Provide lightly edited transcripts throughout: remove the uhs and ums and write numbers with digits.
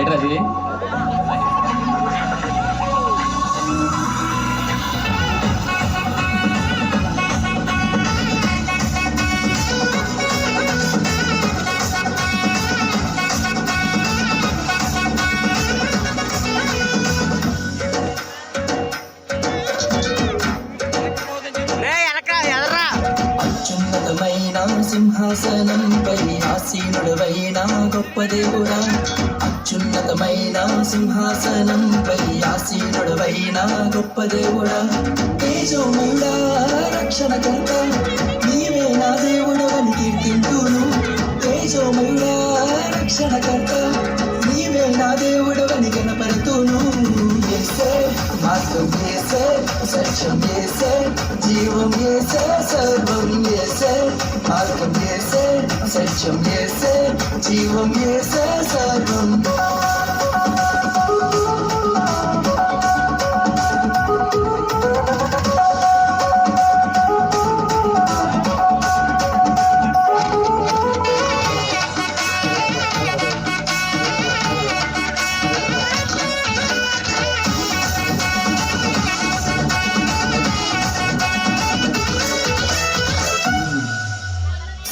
ఏట్రది అత్యున్నతమైన సింహాసనంపై ఆసీనుడవైన గొప్ప దేవుడా, అత్యున్నతమైన సింహాసనంపై ఆసీనుడవైన గొప్ప దేవుడా, తేజోమయుడా రక్షణకర్త నీవే నా దేవుడవని కీర్తింతును. తేజోమయుడా రక్షణకర్త నీవే నా దేవుడవని కనపడుతును. యేసే మార్గం యేసే, సత్యం యేసే, జీవం యేసే, సర్వం యేసే. మార్గం యేసే, సత్యం యేసే, జీవం యేసే, సర్వం.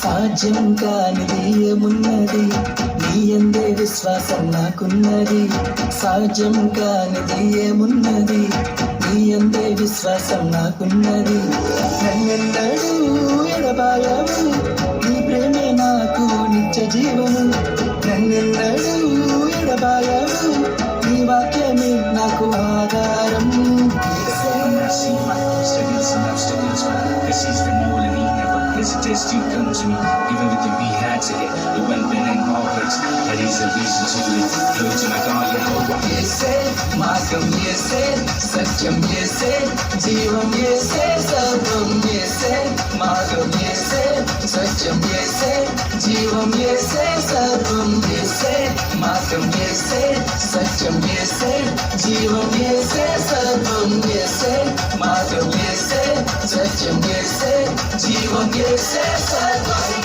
సాధ్యం కానిది ఏమున్నది, నీ యందే విశ్వాసం నాకున్నది. సాధ్యం కానిది ఏమున్నది, నీ యందే విశ్వాసం నాకున్నది. నన్నెన్నడూ ఎడబాయవు, నీ ప్రేమే నాకు నిత్య జీవము. నన్నెన్నడూ ఎడబాయవు, నీ వాక్యమే నాకు ఆధారం. Hesitates to come to me, give everything we had to it. It went been in all hurts, but he's a reason to it. Glory to my God, Yehovah. యేసే మార్గం యేసే, సత్యం యేసే, జీవం యేసే, సర్వం యేసే. మార్గం యేసే, సత్యం యేసే, జీవం యేసే, సర్వం యేసే. మార్గం యేసే, సత్యం యేసే, జీవం యేసే, సర్వం యేసే. మార్గం యేసే, సత్యం యేసే, జీవం యేసే, సర్వం